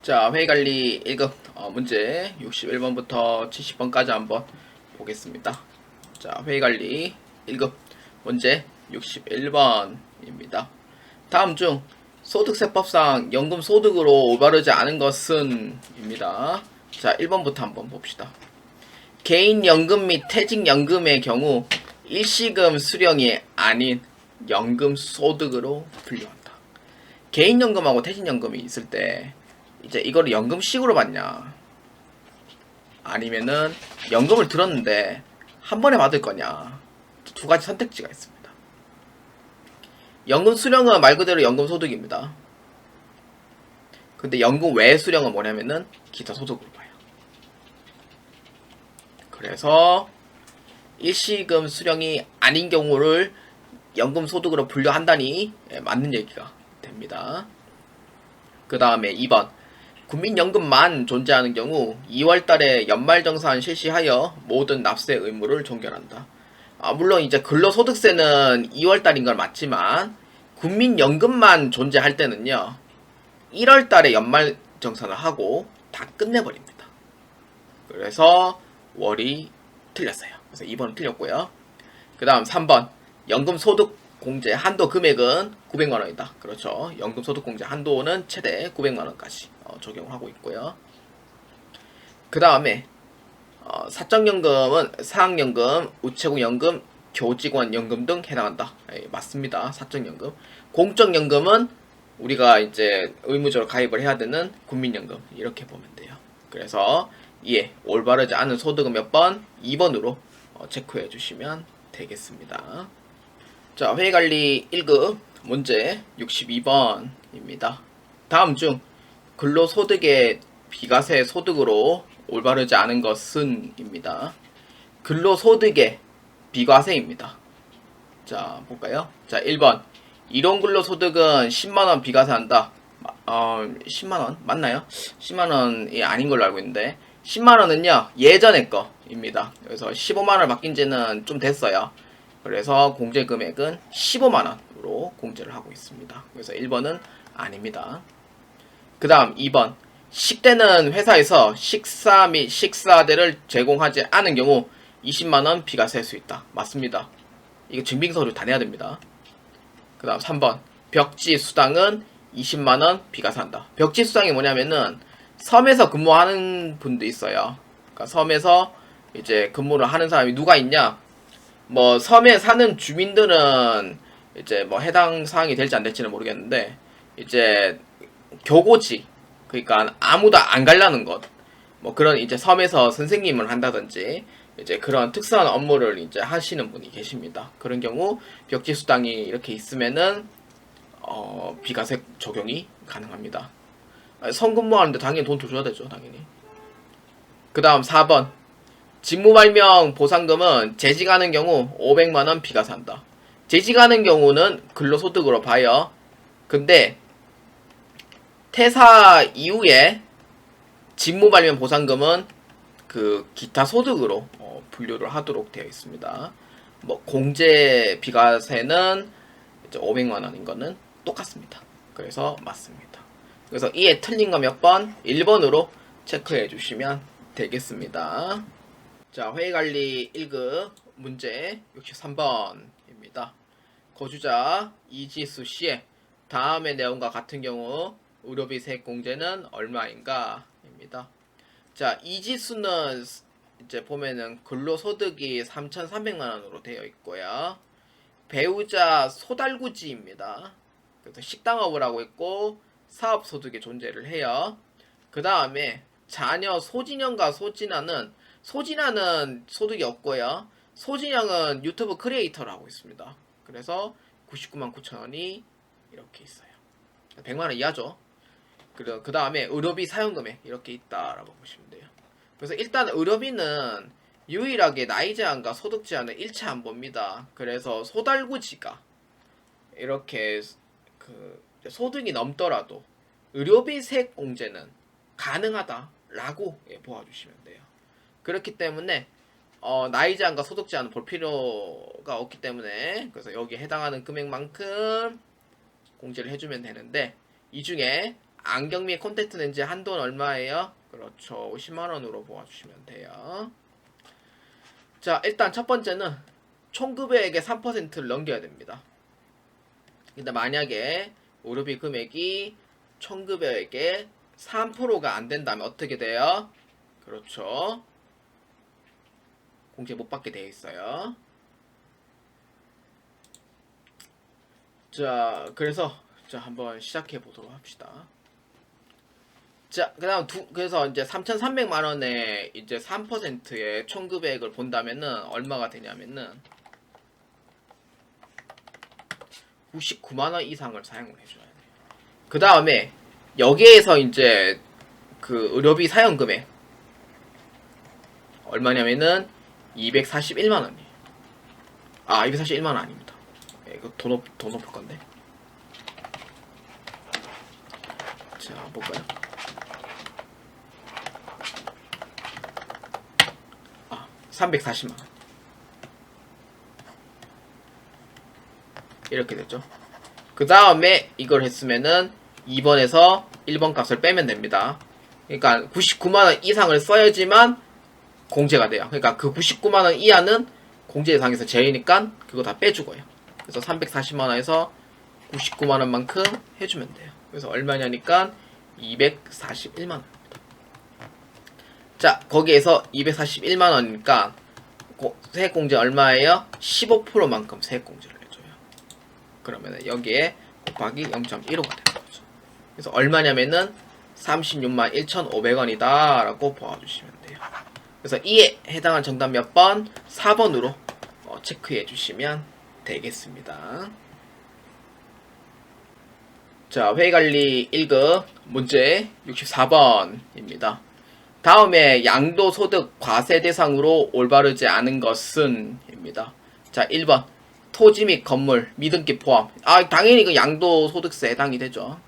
자, 회의관리 1급 문제 61번부터 70번까지 한번 보겠습니다. 자, 회의관리 1급 문제 61번입니다. 다음 중 소득세법상 연금소득으로 올바르지 않은 것은 입니다. 자, 1번부터 한번 봅시다. 개인연금 및 퇴직연금의 경우 일시금 수령이 아닌 연금소득으로 분류한다. 개인연금하고 퇴직연금이 있을 때 이제 이거를 연금식으로 받냐 아니면은 연금을 들었는데 한 번에 받을 거냐, 두 가지 선택지가 있습니다. 연금 수령은 말 그대로 연금 소득입니다. 근데 연금 외 수령은 뭐냐면은 기타 소득으로 봐요. 그래서 일시금 수령이 아닌 경우를 연금 소득으로 분류한다니 맞는 얘기가 됩니다. 그 다음에 2번 국민연금만 존재하는 경우 2월달에 연말정산 실시하여 모든 납세 의무를 종결한다. 물론 이제 근로소득세는 2월달인 건 맞지만 국민연금만 존재할 때는요 1월달에 연말정산을 하고 다 끝내버립니다. 그래서 월이 틀렸어요. 그래서 2번은 틀렸고요. 그 다음 3번 연금소득 공제 한도 금액은 900만원이다. 그렇죠. 연금소득 공제 한도는 최대 900만원까지 적용하고 있고요. 그 다음에 사적연금은 사학연금, 우체국연금, 교직원연금 등 해당한다. 맞습니다. 사적연금. 공적연금은 우리가 이제 의무적으로 가입을 해야 되는 국민연금, 이렇게 보면 돼요. 그래서 올바르지 않은 소득은 몇 번? 2번으로 체크해 주시면 되겠습니다. 자, 회의관리 1급 문제 62번입니다. 다음 중 근로소득의 비과세 소득으로 올바르지 않은 것은 입니다. 근로소득의 비과세입니다. 자, 볼까요? 자, 1번 일원근로소득은 10만원 비과세한다. 10만원 맞나요? 10만원이 아닌 걸로 알고 있는데 10만원은요 예전의 거입니다. 그래서 15만원을 바뀐 지는 좀 됐어요. 그래서 공제 금액은 15만원으로 공제를 하고 있습니다. 그래서 1번은 아닙니다. 그 다음 2번 식대는 회사에서 식사 및 식사대를 제공하지 않은 경우 20만원 비과세할 수 있다. 맞습니다. 이거 증빙서류 다 내야 됩니다. 그 다음 3번 벽지 수당은 20만원 비과세한다. 벽지 수당이 뭐냐면은 섬에서 근무하는 분도 있어요. 그러니까 섬에서 이제 근무를 하는 사람이 누가 있냐, 뭐 섬에 사는 주민들은 이제 뭐 해당 사항이 될지 안 될지는 모르겠는데 이제 교고지, 그러니까 아무도 안 갈라는 것, 뭐 그런 이제 섬에서 선생님을 한다든지 이제 그런 특수한 업무를 이제 하시는 분이 계십니다. 그런 경우 벽지 수당이 이렇게 있으면은 비과세 적용이 가능합니다. 성근무하는데 당연히 돈 더 줘야 되죠, 당연히. 그 다음 4번 직무발명 보상금은 재직하는 경우 500만원 비과세한다. 재직하는 경우는 근로소득으로 봐요. 근데 퇴사 이후에 직무발명 보상금은 그 기타 소득으로 분류를 하도록 되어 있습니다. 뭐 공제 비과세는 이제 500만원인 거는 똑같습니다. 그래서 맞습니다. 그래서 이에 틀린 거 몇 번? 1번으로 체크해 주시면 되겠습니다. 자, 회의관리 1급 문제 63번입니다. 거주자 이지수 씨의 다음의 내용과 같은 경우 의료비 세액 공제는 얼마인가? 입니다. 자, 이지수는 이제 보면은 근로소득이 3,300만원으로 되어 있고요. 배우자 소달구지입니다. 그래서 식당업을 하고 있고 사업소득이 존재를 해요. 그 다음에 자녀 소진영과 소진아는 소득이 없고요. 소진영은 유튜브 크리에이터를 하고 있습니다. 그래서 99만 9천원이 이렇게 있어요. 100만원 이하죠. 그 다음에 의료비 사용금액 이렇게 있다라고 보시면 돼요. 그래서 일단 의료비는 유일하게 나이 제한과 소득 제한을 일체 안 봅니다. 그래서 소달구지가 이렇게 그 소득이 넘더라도 의료비 세액 공제는 가능하다라고 보아주시면 돼요. 그렇기 때문에 나이 제한과 소득 제한을 볼 필요가 없기 때문에 그래서 여기에 해당하는 금액만큼 공제를 해주면 되는데 이 중에 안경 및 콘택트 렌즈 한도는 얼마예요? 그렇죠. 50만원으로 보아주시면 돼요. 자, 일단 첫 번째는 총급여액의 3%를 넘겨야 됩니다. 근데 만약에 의료비 금액이 총급여액의 3%가 안 된다면 어떻게 돼요? 그렇죠. 공제 못 받게 되어 있어요. 자, 그래서 자 한번 시작해 보도록 합시다. 자, 그다음 그래서 이제 3,300만 원에 이제 3%의 총급액을 본다면은 얼마가 되냐면은 99만 원 이상을 사용을 해줘야 돼요. 그 다음에 여기에서 이제 그 의료비 사용 금액 얼마냐면은 241만 원이에요. 아, 241만 원 아닙니다. 이거 더 높을 건데. 자, 볼까요? 아, 340만 원. 이렇게 됐죠. 그 다음에 이걸 했으면은 2번에서 1번 값을 빼면 됩니다. 그러니까 99만원 이상을 써야지만 공제가 돼요. 그러니까 그 99만원 이하는 공제 대상에서 제외니까 그거 다 빼주고요. 그래서 340만원에서 99만원만큼 해주면 돼요. 그래서 얼마냐니까 241만원입니다. 자, 거기에서 241만원이니까 세액공제 얼마예요? 15%만큼 세액공제를 해줘요. 그러면 여기에 곱하기 0.15가 되는 거죠. 그래서 얼마냐면은 36만 1,500원이다 라고 보아주시면 돼요. 그래서 이에 해당한 정답 몇 번? 4번으로 체크해 주시면 되겠습니다. 자, 회의관리 1급 문제 64번입니다. 다음에 양도소득 과세 대상으로 올바르지 않은 것은 입니다. 자, 1번 토지 및 건물, 미등기 포함. 아, 당연히 그 양도소득세 해당이 되죠.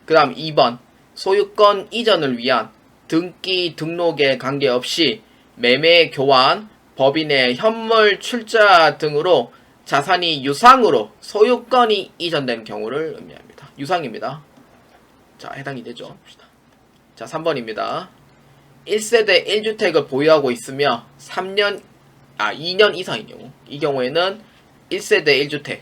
그 다음 2번 소유권 이전을 위한 등기 등록에 관계없이 매매 교환, 법인의 현물 출자 등으로 자산이 유상으로 소유권이 이전된 경우를 의미합니다. 유상입니다. 자, 해당이 되죠. 자, 3번입니다. 1세대 1주택을 보유하고 있으며 2년 이상인 경우, 이 경우에는 1세대 1주택,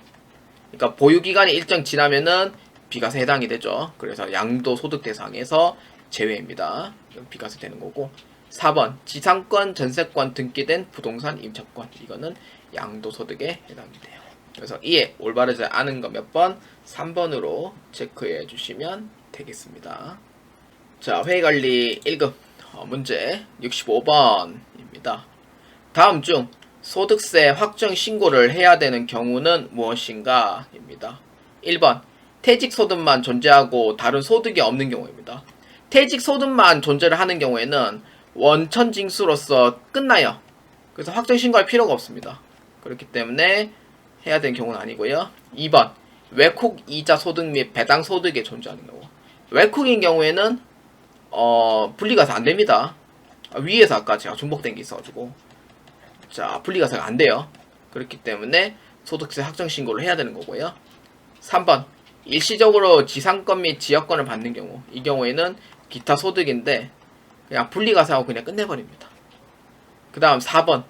그러니까 보유기간이 일정 지나면은 비과세 해당이 되죠. 그래서 양도소득 대상에서 제외입니다. 비과세 되는 거고. 4번 지상권, 전세권 등기된 부동산 임차권, 이거는 양도소득에 해당이 돼요. 그래서 이에 올바르지 않은 거 몇 번? 3번으로 체크해 주시면 되겠습니다. 자, 회의관리 1급 문제 65번입니다. 다음 중 소득세 확정 신고를 해야 되는 경우는 무엇인가? 입니다. 1번 퇴직소득만 존재하고 다른 소득이 없는 경우입니다. 퇴직소득만 존재를 하는 경우에는 원천징수로서 끝나요. 그래서 확정 신고할 필요가 없습니다. 그렇기 때문에 해야 되는 경우는 아니고요. 2번 외국 이자 소득 및 배당 소득이 존재하는 경우. 외국인 경우에는 분리가세 안 됩니다. 위에서 아까 제가 중복된 게 있어가지고 자, 분리가세가 안 돼요. 그렇기 때문에 소득세 확정 신고를 해야 되는 거고요. 3번 일시적으로 지상권 및 지역권을 받는 경우, 이 경우에는 기타 소득인데 그냥 분리가세하고 그냥 끝내버립니다. 그 다음 4번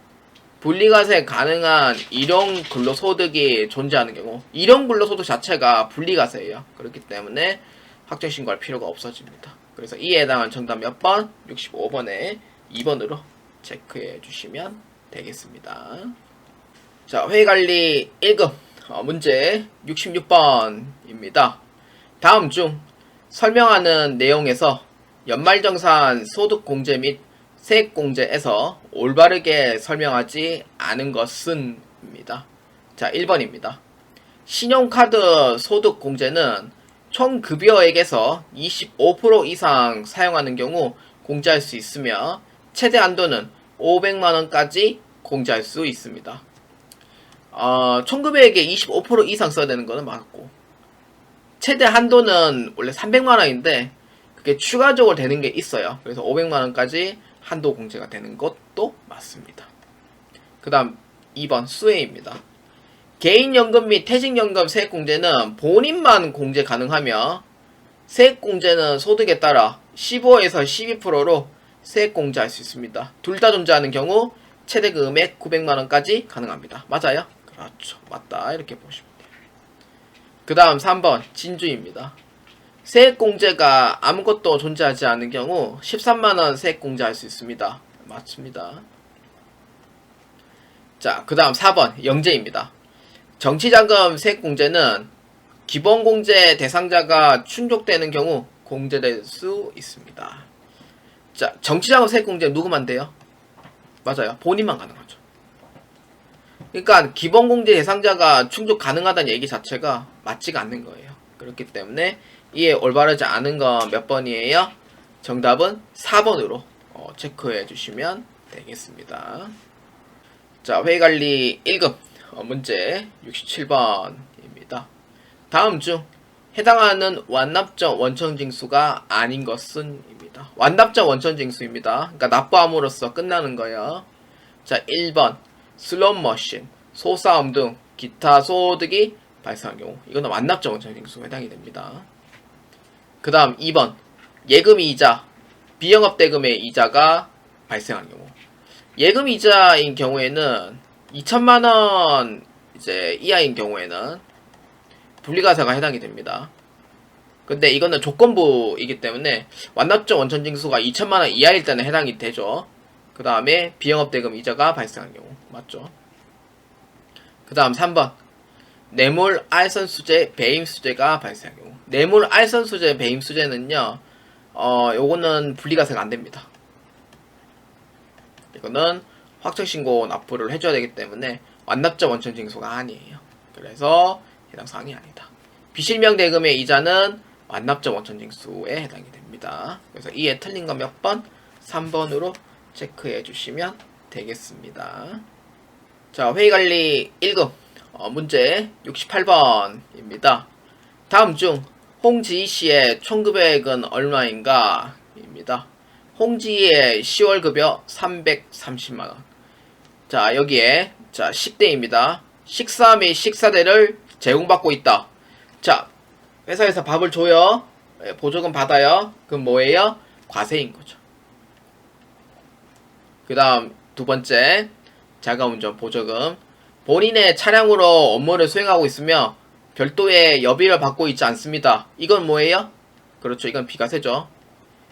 분리가세 가능한 일용 근로소득이 존재하는 경우, 일용 근로소득 자체가 분리가세예요. 그렇기 때문에 확정 신고할 필요가 없어집니다. 그래서 이에 해당한 정답 몇 번? 65번에 2번으로 체크해 주시면 되겠습니다. 자, 회의관리 1급 문제 66번입니다. 다음 중 설명하는 내용에서 연말정산 소득공제 및 세액공제에서 올바르게 설명하지 않은 것은 입니다. 자, 1번입니다. 신용카드 소득공제는 총 급여액에서 25% 이상 사용하는 경우 공제할 수 있으며 최대 한도는 500만원까지 공제할 수 있습니다. 총 급여액의 25% 이상 써야 되는 거는 맞고, 최대 한도는 원래 300만원인데 그게 추가적으로 되는 게 있어요. 그래서 500만원까지 한도 공제가 되는 것도 맞습니다. 그 다음 2번 수혜입니다. 개인연금 및 퇴직연금 세액공제는 본인만 공제 가능하며 세액공제는 소득에 따라 15에서 12%로 세액공제할 수 있습니다. 둘 다 존재하는 경우 최대 금액 900만원까지 가능합니다. 맞아요? 그렇죠. 맞다. 이렇게 보시면 돼요. 그 다음 3번 진주입니다. 세액공제가 아무것도 존재하지 않는 경우 13만원 세액공제할 수 있습니다. 맞습니다. 자, 그 다음 4번 영재입니다. 정치자금 세액공제는 기본공제 대상자가 충족되는 경우 공제될 수 있습니다. 자, 정치자금 세액공제 누구만 돼요? 맞아요. 본인만 가능하죠. 그러니까 기본공제 대상자가 충족 가능하다는 얘기 자체가 맞지가 않는 거예요. 그렇기 때문에 이에 올바르지 않은 건 몇 번이에요? 정답은 4번으로 체크해 주시면 되겠습니다. 자, 회의관리 1급 문제 67번입니다. 다음 중 해당하는 완납적 원천징수가 아닌 것은 입니다. 완납적 원천징수입니다. 그러니까 납부함으로써 끝나는 거예요. 자, 1번 슬롯머신, 소싸움 등 기타 소득이 발생한 경우 이거는 완납적 원천징수에 해당이 됩니다. 그 다음 2번 예금이자 비영업대금의 이자가 발생한 경우 예금이자인 경우에는 2천만원 이제 이하인 경우에는 분리과세가 해당이 됩니다. 근데 이거는 조건부이기 때문에 완납적 원천징수가 2천만원 이하일 때는 해당이 되죠. 그 다음에 비영업대금 이자가 발생한 경우 맞죠? 그 다음 3번 뇌물 알선수재 배임수재가 발생한 경우 뇌물 알선수재 배임수재는요 요거는 분리과세가 안됩니다. 이거는 확정신고 납부를 해줘야 되기 때문에 완납적 원천징수가 아니에요. 그래서 해당 사항이 아니다. 비실명대금의 이자는 완납적 원천징수에 해당이 됩니다. 그래서 이에 틀린 건 몇 번? 3번으로 체크해 주시면 되겠습니다. 자, 회의관리 1급 문제 68번입니다. 다음 중 홍지희 씨의 총급액은 얼마인가? 입니다. 홍지희의 10월 급여 330만원. 자, 여기에 자 10대입니다. 식사 및 식사대를 제공받고 있다. 자, 회사에서 밥을 줘요. 보조금 받아요. 그럼 뭐예요? 과세인 거죠. 그 다음 두 번째 자가운전 보조금. 본인의 차량으로 업무를 수행하고 있으며 별도의 여비를 받고 있지 않습니다. 이건 뭐예요? 그렇죠. 이건 비과세죠.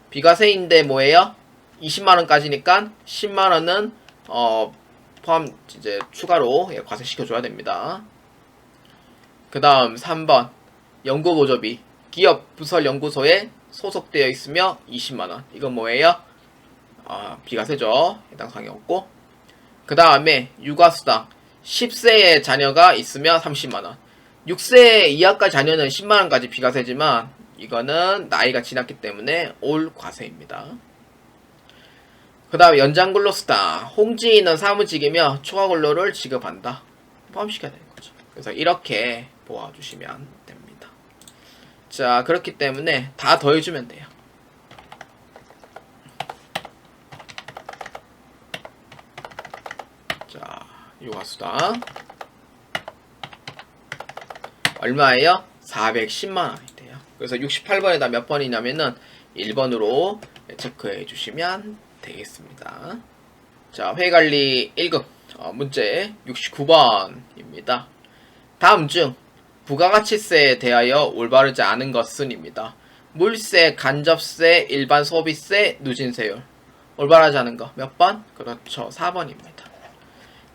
비과세인데 뭐예요? 20만원까지니까 10만원은 포함 이제 추가로 과세시켜줘야 됩니다. 그 다음 3번 연구보조비. 기업 부설 연구소에 소속되어 있으며 20만원. 이건 뭐예요? 비과세죠. 해당 사항이 없고. 그 다음에 육아수당. 10세의 자녀가 있으며 30만원. 6세 이하까지 자녀는 10만원까지 비과세지만 이거는 나이가 지났기 때문에 올 과세입니다. 그 다음 연장근로수당. 홍지희는 사무직이며 초과근로를 지급한다. 포함시켜야 되는 거죠. 그래서 이렇게 보아주시면 됩니다. 자, 그렇기 때문에 다 더해주면 돼요. 자, 육아수당 얼마예요? 410만원이 돼요. 그래서 68번에다 몇 번이냐면은 1번으로 체크해 주시면 되겠습니다. 자, 회의관리 1급 문제 69번입니다. 다음 중 부가가치세에 대하여 올바르지 않은 것은 입니다. 물세, 간접세, 일반 소비세, 누진세율. 올바르지 않은 거 몇 번? 그렇죠. 4번입니다.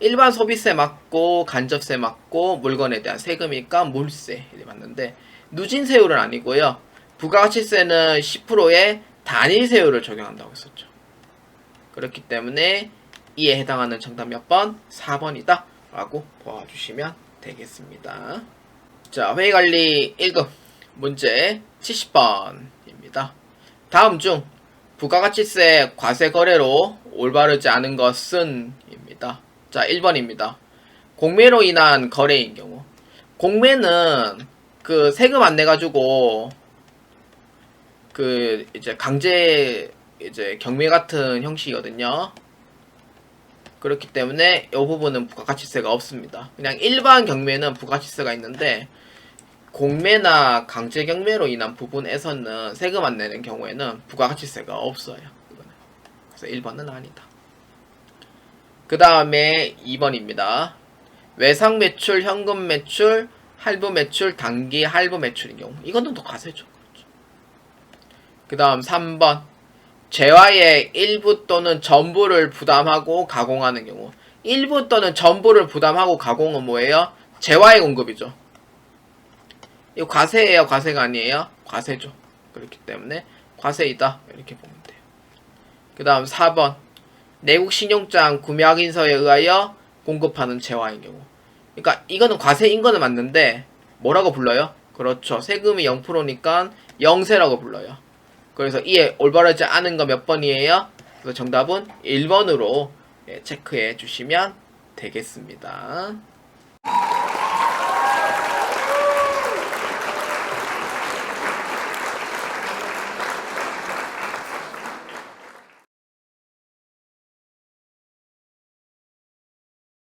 일반 소비세 맞고 간접세 맞고 물건에 대한 세금이니까 물세 이렇게 맞는데 누진세율은 아니고요. 부가가치세는 10%의 단일세율을 적용한다고 했었죠. 그렇기 때문에 이에 해당하는 정답 몇 번? 4번이다 라고 보아주시면 되겠습니다. 자, 회의관리 1급 문제 70번입니다. 다음 중 부가가치세 과세거래로 올바르지 않은 것은 입니다. 자, 1번입니다. 공매로 인한 거래인 경우. 공매는 그 세금 안 내가지고 그 이제 강제 이제 경매 같은 형식이거든요. 그렇기 때문에 이 부분은 부가가치세가 없습니다. 그냥 일반 경매는 부가가치세가 있는데 공매나 강제 경매로 인한 부분에서는 세금 안 내는 경우에는 부가가치세가 없어요. 이거는. 그래서 1번은 아니다. 그 다음에 2번입니다. 외상 매출, 현금 매출, 할부 매출, 단기 할부 매출인 경우. 이거는 또 과세죠. 그렇죠. 그 다음 3번. 재화의 일부 또는 전부를 부담하고 가공하는 경우. 일부 또는 전부를 부담하고 가공은 뭐예요? 재화의 공급이죠. 이거 과세예요? 과세가 아니에요? 과세죠. 그렇기 때문에 과세이다. 이렇게 보면 돼요. 그 다음 4번. 내국 신용장 구매 확인서에 의하여 공급하는 재화인 경우. 그러니까 이거는 과세인 거는 맞는데 뭐라고 불러요? 그렇죠. 세금이 0%니까 영세라고 불러요. 그래서 이에 올바르지 않은 거 몇 번이에요? 그래서 정답은 1번으로 체크해 주시면 되겠습니다.